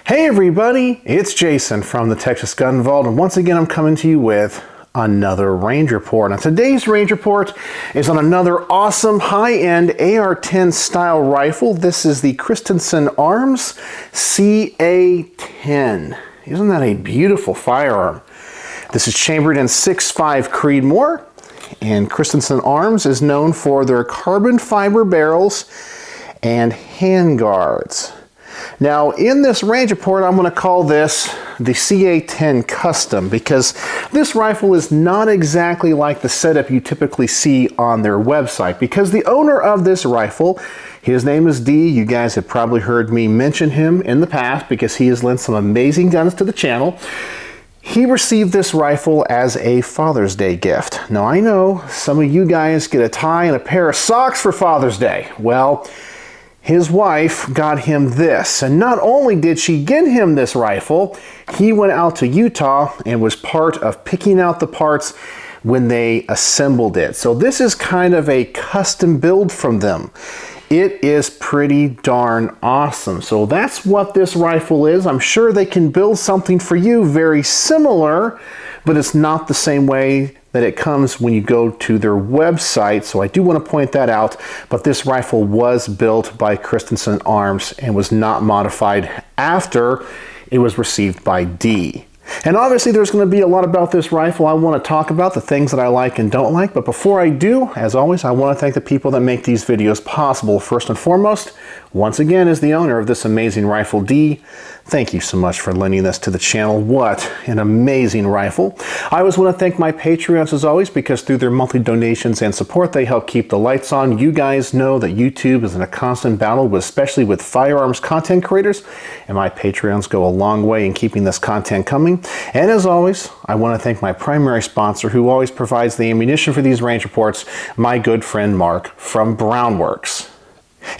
Hey everybody, it's Jason from the Texas Gun Vault, and once again I'm coming to you with another range report. Now today's range report is on another awesome high-end AR-10 style rifle. This is the Christensen Arms CA-10. Isn't that a beautiful firearm? This is chambered in 6.5 Creedmoor, and Christensen Arms is known for their carbon fiber barrels and handguards. Now in this range report I'm going to call this the CA-10 Custom because this rifle is not exactly like the setup you typically see on their website, because the owner of this rifle, his name is D. You guys have probably heard me mention him in the past because he has lent some amazing guns to the channel. He received this rifle as a Father's Day gift. Now I know some of you guys get a tie and a pair of socks for Father's Day. Well, his wife got him this, and not only did she get him this rifle, he went out to Utah and was part of picking out the parts when they assembled it. So this is kind of a custom build from them. It is pretty darn awesome. So that's what this rifle is. I'm sure they can build something for you very similar, but it's not the same way that it comes when you go to their website. So I do want to point that out, but this rifle was built by Christensen Arms and was not modified after it was received by D. And obviously there's going to be a lot about this rifle I want to talk about, the things that I like and don't like. But before I do, as always, I want to thank the people that make these videos possible. First and foremost, once again, is the owner of this amazing rifle, D. Thank you so much for lending this to the channel. What an amazing rifle. I always want to thank my Patreons as always, because through their monthly donations and support, they help keep the lights on. You guys know that YouTube is in a constant battle, especially with firearms content creators, and my Patreons go a long way in keeping this content coming. And as always, I want to thank my primary sponsor, who always provides the ammunition for these range reports, my good friend Mark from Brownworks.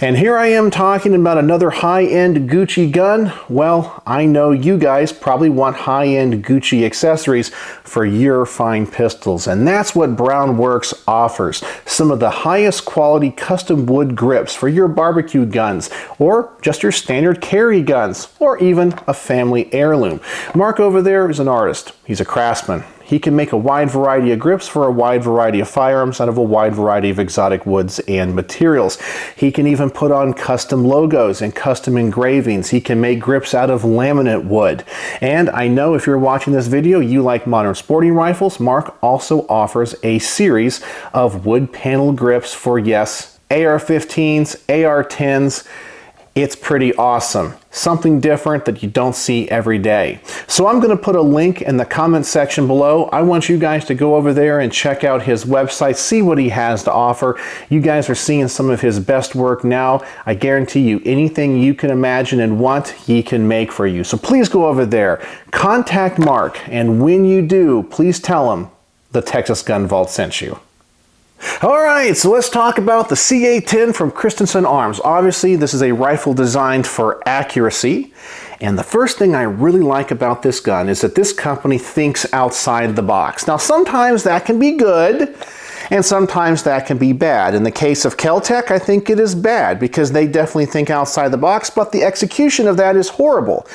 And here I am talking about another high-end Gucci gun. Well, I know you guys probably want high-end Gucci accessories for your fine pistols, and that's what Brownworks offers. Some of the highest quality custom wood grips for your barbecue guns, or just your standard carry guns, or even a family heirloom. Mark over there is an artist. He's a craftsman. He can make a wide variety of grips for a wide variety of firearms out of a wide variety of exotic woods and materials. He can even put on custom logos and custom engravings. He can make grips out of laminate wood. And I know if you're watching this video, you like modern sporting rifles. Mark also offers a series of wood panel grips for, yes, AR-15s, AR-10s. It's pretty awesome. Something different that you don't see every day. So I'm going to put a link in the comment section below. I want you guys to go over there and check out his website, see what he has to offer. You guys are seeing some of his best work now. I guarantee you, anything you can imagine and want, he can make for you. So please go over there, contact Mark, and when you do, please tell him the Texas Gun Vault sent you. Alright, so let's talk about the CA-10 from Christensen Arms. Obviously, this is a rifle designed for accuracy. And the first thing I really like about this gun is that this company thinks outside the box. Now, sometimes that can be good, and sometimes that can be bad. In the case of Kel-Tec, I think it is bad because they definitely think outside the box, but the execution of that is horrible.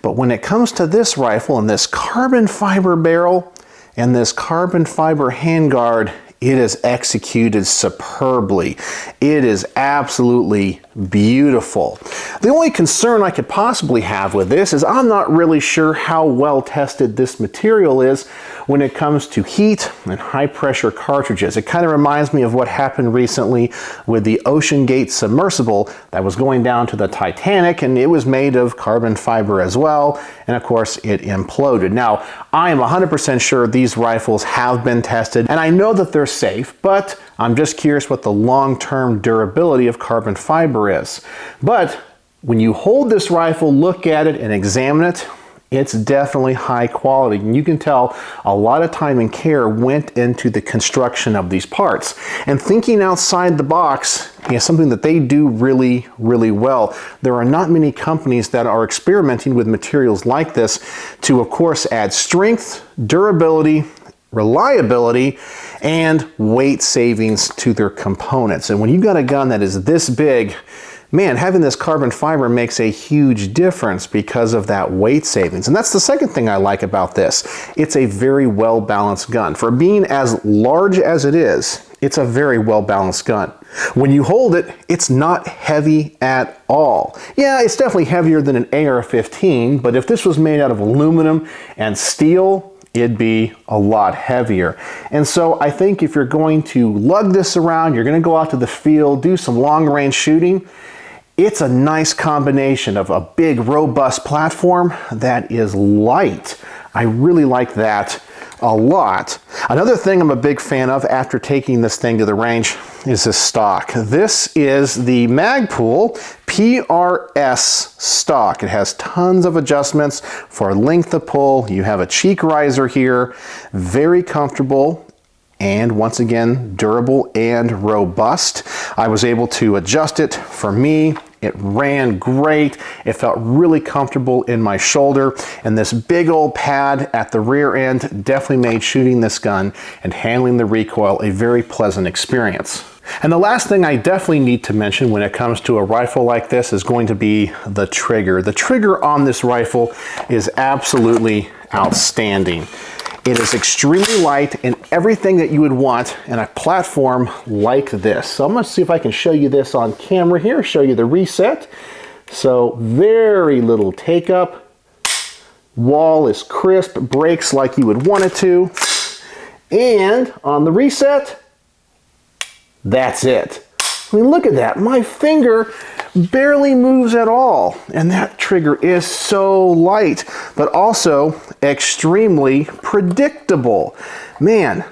But when it comes to this rifle and this carbon fiber barrel and this carbon fiber handguard, it is executed superbly. It is absolutely beautiful. The only concern I could possibly have with this is I'm not really sure how well tested this material is when it comes to heat and high pressure cartridges. It kind of reminds me of what happened recently with the Ocean Gate submersible that was going down to the Titanic, and it was made of carbon fiber as well, and of course it imploded. Now, I am 100% sure these rifles have been tested, and I know that they're safe, but I'm just curious what the long-term durability of carbon fiber is. But when you hold this rifle, look at it and examine it, it's definitely high quality, and you can tell a lot of time and care went into the construction of these parts. And thinking outside the box is something that they do really, really well. There are not many companies that are experimenting with materials like this to, of course, add strength, durability, reliability, and weight savings to their components. And when you've got a gun that is this big, man, having this carbon fiber makes a huge difference because of that weight savings. And that's the second thing I like about this. It's a very well-balanced gun. For being as large as it is, it's a very well-balanced gun. When you hold it, it's not heavy at all. Yeah, it's definitely heavier than an AR-15, but if this was made out of aluminum and steel, it'd be a lot heavier. And so I think if you're going to lug this around, you're going to go out to the field, do some long-range shooting, it's a nice combination of a big, robust platform that is light. I really like that a lot. Another thing I'm a big fan of after taking this thing to the range is this stock. This is the Magpul PRS stock. It has tons of adjustments for length of pull. You have a cheek riser here, very comfortable. And once again, durable and robust. I was able to adjust it for me. It ran great. It felt really comfortable in my shoulder. And this big old pad at the rear end definitely made shooting this gun and handling the recoil a very pleasant experience. And the last thing I definitely need to mention when it comes to a rifle like this is going to be the trigger. The trigger on this rifle is absolutely outstanding. It is extremely light and everything that you would want in a platform like this. So I'm going to see if I can show you this on camera here, show you the reset. So very little take up. Wall is crisp, breaks like you would want it to. And on the reset, that's it. I mean, look at that. My finger barely moves at all. And that trigger is so light, but also extremely predictable. Man,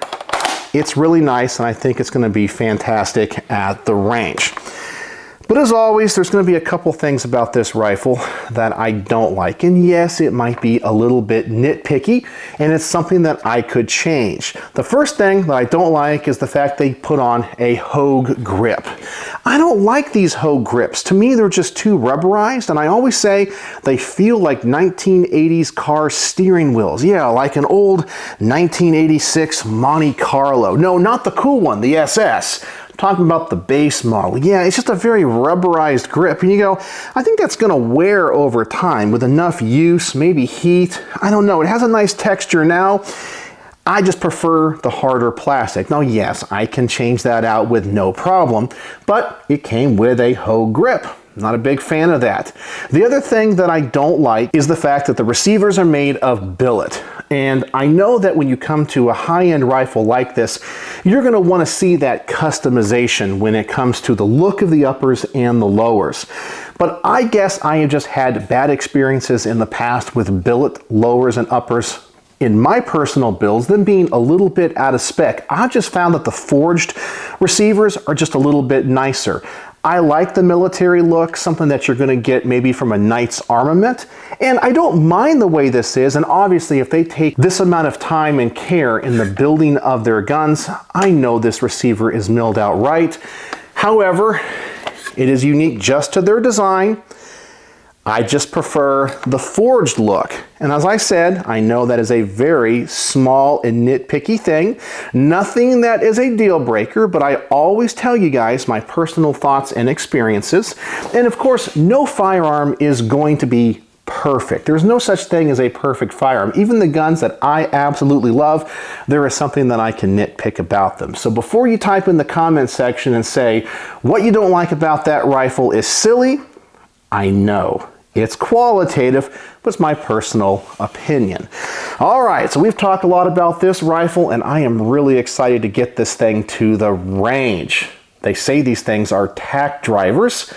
it's really nice, and I think it's going to be fantastic at the range. But as always, there's going to be a couple things about this rifle that I don't like. And yes, it might be a little bit nitpicky, and it's something that I could change. The first thing that I don't like is the fact they put on a Hogue grip. I don't like these Hogue grips. To me, they're just too rubberized, and I always say they feel like 1980s car steering wheels. Yeah, like an old 1986 Monte Carlo. No, not the cool one, the SS. Talking about the base model. Yeah, it's just a very rubberized grip, and you go, I think that's going to wear over time with enough use, maybe heat. I don't know. It has a nice texture now. I just prefer the harder plastic. Now, yes, I can change that out with no problem, but it came with a Hogue grip. Not a big fan of that. The other thing that I don't like is the fact that the receivers are made of billet. And I know that when you come to a high-end rifle like this, you're going to want to see that customization when it comes to the look of the uppers and the lowers. But I guess I have just had bad experiences in the past with billet lowers and uppers. In my personal builds, them being a little bit out of spec, I've just found that the forged receivers are just a little bit nicer. I like the military look, something that you're going to get maybe from a knight's armament, and I don't mind the way this is. And obviously, if they take this amount of time and care in the building of their guns, I know this receiver is milled out right. However, it is unique just to their design. I just prefer the forged look. And as I said, I know that is a very small and nitpicky thing. Nothing that is a deal breaker, but I always tell you guys my personal thoughts and experiences. And of course, no firearm is going to be perfect. There's no such thing as a perfect firearm. Even the guns that I absolutely love, there is something that I can nitpick about them. So before you type in the comment section and say, what you don't like about that rifle is silly, I know. It's qualitative, but it's my personal opinion. All right, so we've talked a lot about this rifle, and I am really excited to get this thing to the range. They say these things are tack drivers,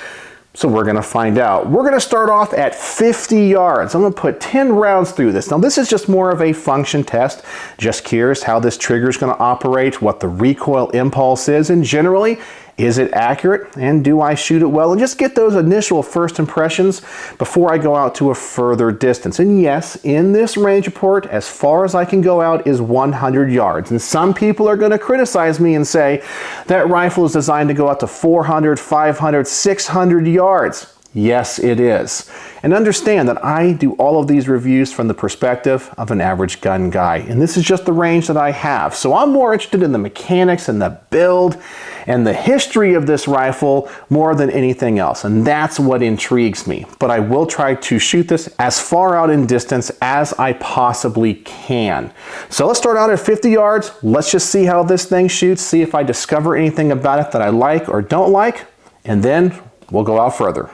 so we're gonna find out. We're gonna start off at 50 yards. I'm gonna put 10 rounds through this. Now, this is just more of a function test. Just curious how this trigger is gonna operate, what the recoil impulse is, and generally, is it accurate, and do I shoot it well? And just get those initial first impressions before I go out to a further distance. And yes, in this range report, as far as I can go out is 100 yards. And some people are going to criticize me and say that rifle is designed to go out to 400, 500, 600 yards. Yes, it is. And understand that I do all of these reviews from the perspective of an average gun guy. And this is just the range that I have. So I'm more interested in the mechanics and the build and the history of this rifle more than anything else. And that's what intrigues me. But I will try to shoot this as far out in distance as I possibly can. So let's start out at 50 yards. Let's just see how this thing shoots, see if I discover anything about it that I like or don't like, and then we'll go out further.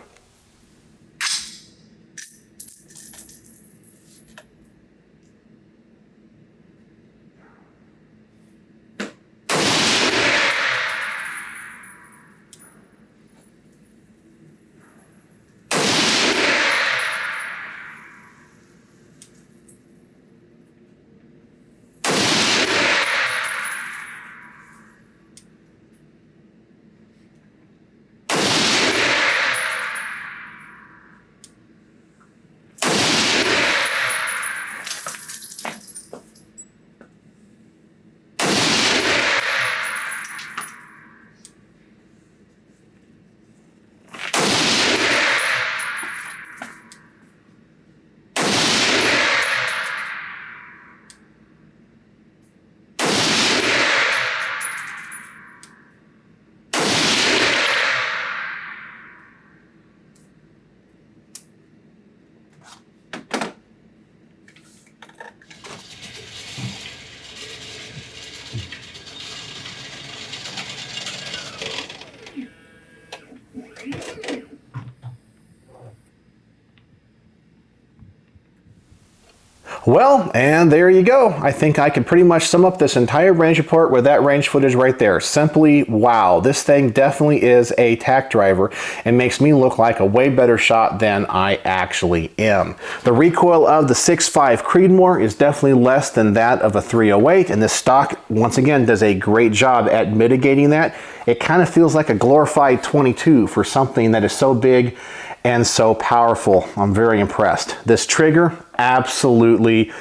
Well, and there you go. I think I can pretty much sum up this entire range report with that range footage right there. Simply, wow, this thing definitely is a tack driver and makes me look like a way better shot than I actually am. The recoil of the 6.5 Creedmoor is definitely less than that of a 308, and this stock, once again, does a great job at mitigating that. It kind of feels like a glorified 22 for something that is so big and so powerful. I'm very impressed. This trigger, absolutely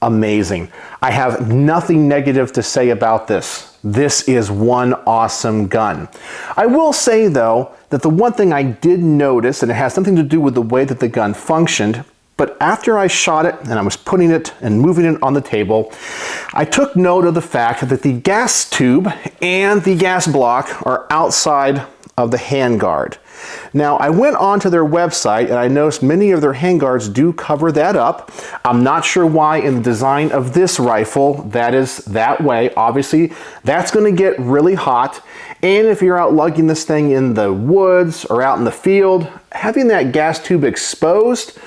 amazing. I have nothing negative to say about this. This is one awesome gun. I will say though, that the one thing I did notice, and it has something to do with the way that the gun functioned, but after I shot it and I was putting it and moving it on the table, I took note of the fact that the gas tube and the gas block are outside of the handguard. Now, I went onto their website and I noticed many of their handguards do cover that up. I'm not sure why in the design of this rifle that is that way. Obviously, that's going to get really hot. And if you're out lugging this thing in the woods or out in the field, having that gas tube exposed,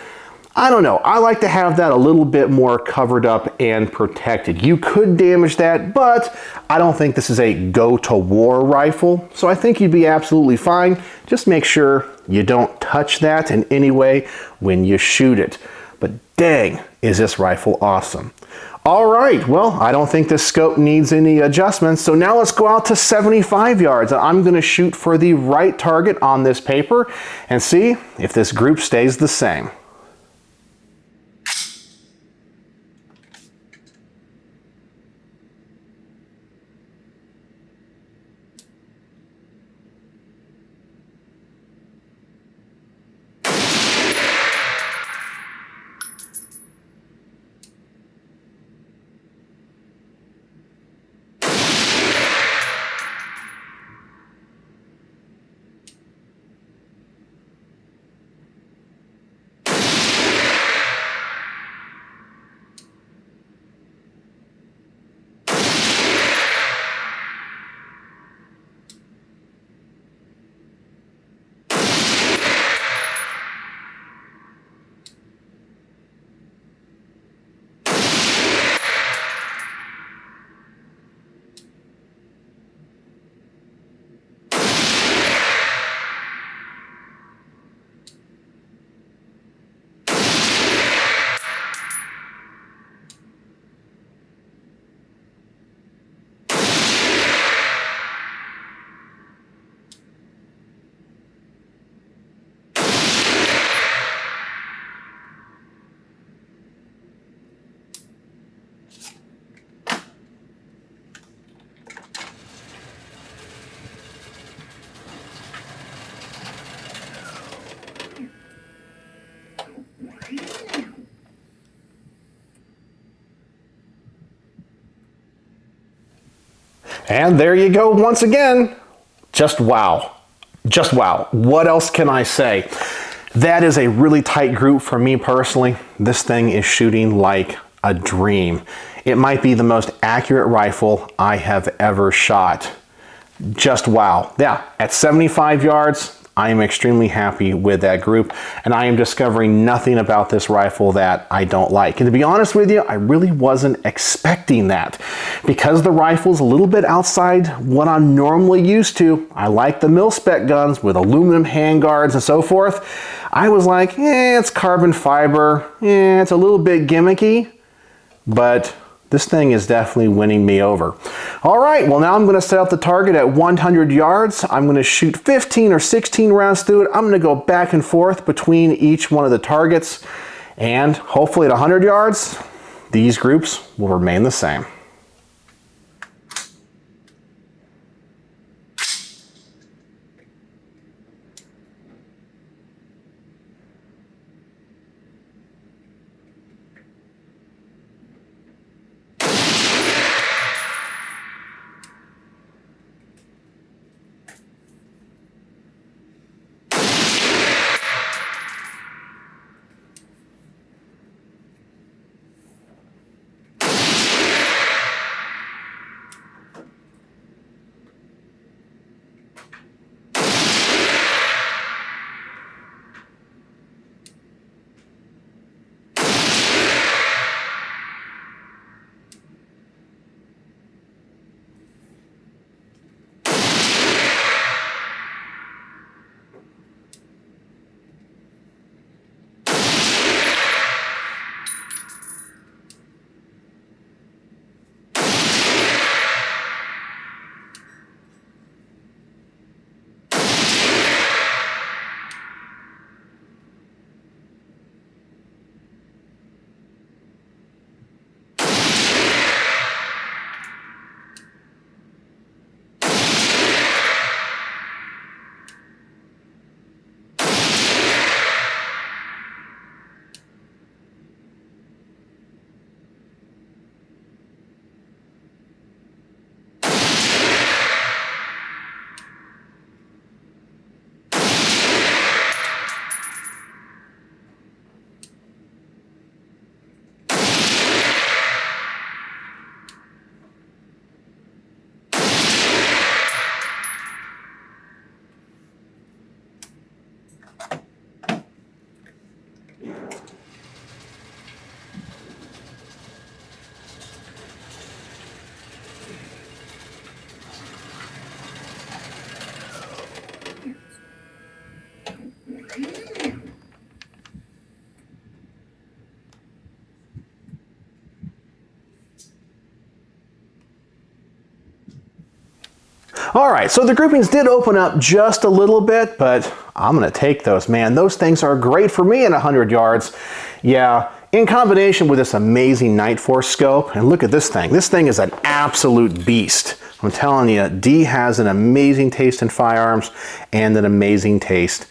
I don't know. I like to have that a little bit more covered up and protected. You could damage that, but I don't think this is a go-to-war rifle, so I think you'd be absolutely fine. Just make sure you don't touch that in any way when you shoot it. But dang, is this rifle awesome. All right, well, I don't think this scope needs any adjustments, so now let's go out to 75 yards. I'm gonna shoot for the right target on this paper and see if this group stays the same. And there you go once again. Just wow. Just wow. What else can I say? That is a really tight group for me personally. This thing is shooting like a dream. It might be the most accurate rifle I have ever shot. Just wow. Yeah, at 75 yards, I am extremely happy with that group, and I am discovering nothing about this rifle that I don't like. And to be honest with you, I really wasn't expecting that. Because the rifle's a little bit outside what I'm normally used to, I like the mil-spec guns with aluminum handguards and so forth. I was like, it's carbon fiber, it's a little bit gimmicky, but this thing is definitely winning me over. All right, well now I'm gonna set up the target at 100 yards. I'm gonna shoot 15 or 16 rounds through it. I'm gonna go back and forth between each one of the targets, and hopefully at 100 yards, these groups will remain the same. All right, so the groupings did open up just a little bit, but I'm gonna take those, man. Those things are great for me at 100 yards. Yeah, in combination with this amazing Night Force scope, and look at this thing. This thing is an absolute beast. I'm telling you, Dee has an amazing taste in firearms and an amazing taste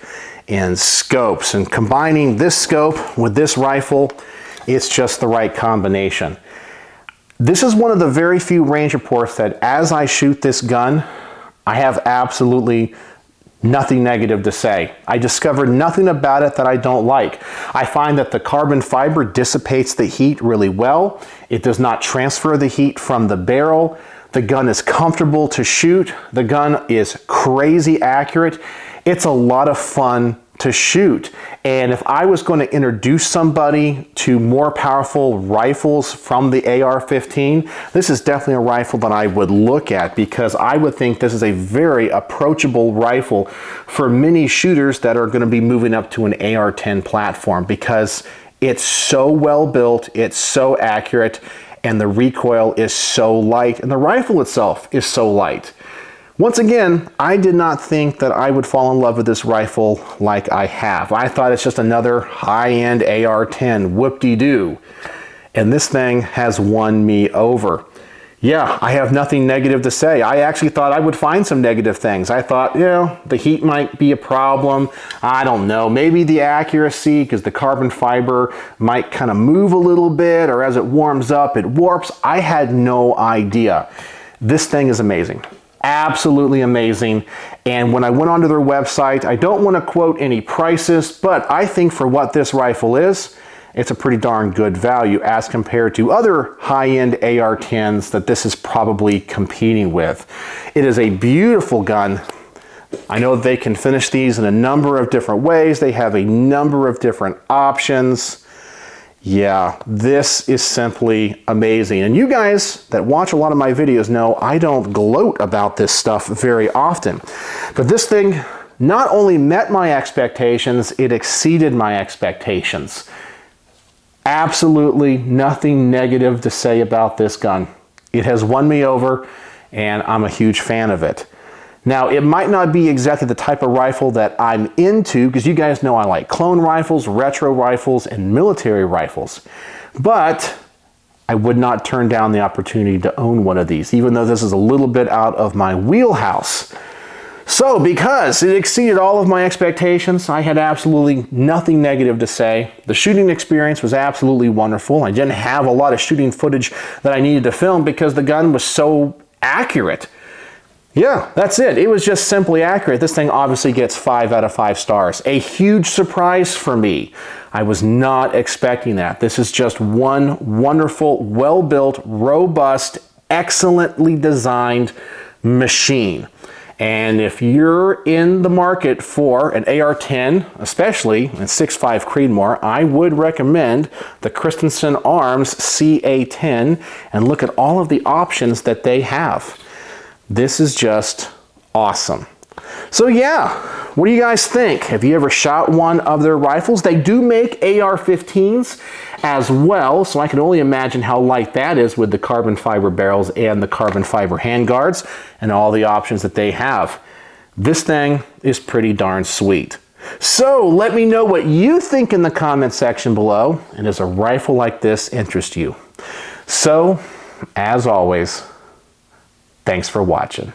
in scopes. And combining this scope with this rifle, it's just the right combination. This is one of the very few range reports that as I shoot this gun, I have absolutely nothing negative to say. I discovered nothing about it that I don't like. I find that the carbon fiber dissipates the heat really well. It does not transfer the heat from the barrel. The gun is comfortable to shoot. The gun is crazy accurate. It's a lot of fun to shoot. And if I was going to introduce somebody to more powerful rifles from the AR-15, this is definitely a rifle that I would look at, because I would think this is a very approachable rifle for many shooters that are going to be moving up to an AR-10 platform, because it's so well built, it's so accurate, and the recoil is so light, and the rifle itself is so light. Once again, I did not think that I would fall in love with this rifle like I have. I thought it's just another high-end AR-10, whoop-de-doo. And this thing has won me over. Yeah, I have nothing negative to say. I actually thought I would find some negative things. I thought, you know, the heat might be a problem. I don't know, maybe the accuracy, because the carbon fiber might kind of move a little bit, or as it warms up, it warps. I had no idea. This thing is amazing. Absolutely amazing. And when I went onto their website, I don't want to quote any prices, but I think for what this rifle is, it's a pretty darn good value as compared to other high-end AR-10s that this is probably competing with. It is a beautiful gun. I know they can finish these in a number of different ways. They have a number of different options. Yeah, this is simply amazing. And you guys that watch a lot of my videos know I don't gloat about this stuff very often. But this thing not only met my expectations, it exceeded my expectations. Absolutely nothing negative to say about this gun. It has won me over, and I'm a huge fan of it. Now, it might not be exactly the type of rifle that I'm into, because you guys know I like clone rifles, retro rifles, and military rifles. But I would not turn down the opportunity to own one of these, even though this is a little bit out of my wheelhouse. So, because it exceeded all of my expectations, I had absolutely nothing negative to say. The shooting experience was absolutely wonderful. I didn't have a lot of shooting footage that I needed to film because the gun was so accurate. Yeah, that's it. It was just simply accurate. This thing obviously gets 5 out of 5 stars. A huge surprise for me. I was not expecting that. This is just one wonderful, well-built, robust, excellently designed machine. And if you're in the market for an AR-10, especially in 6.5 Creedmoor, I would recommend the Christensen Arms CA-10 and look at all of the options that they have. This is just awesome. So yeah, what do you guys think? Have you ever shot one of their rifles? They do make AR-15s as well, so I can only imagine how light that is with the carbon fiber barrels and the carbon fiber handguards and all the options that they have. This thing is pretty darn sweet. So let me know what you think in the comment section below, and does a rifle like this interest you? So, as always, thanks for watching.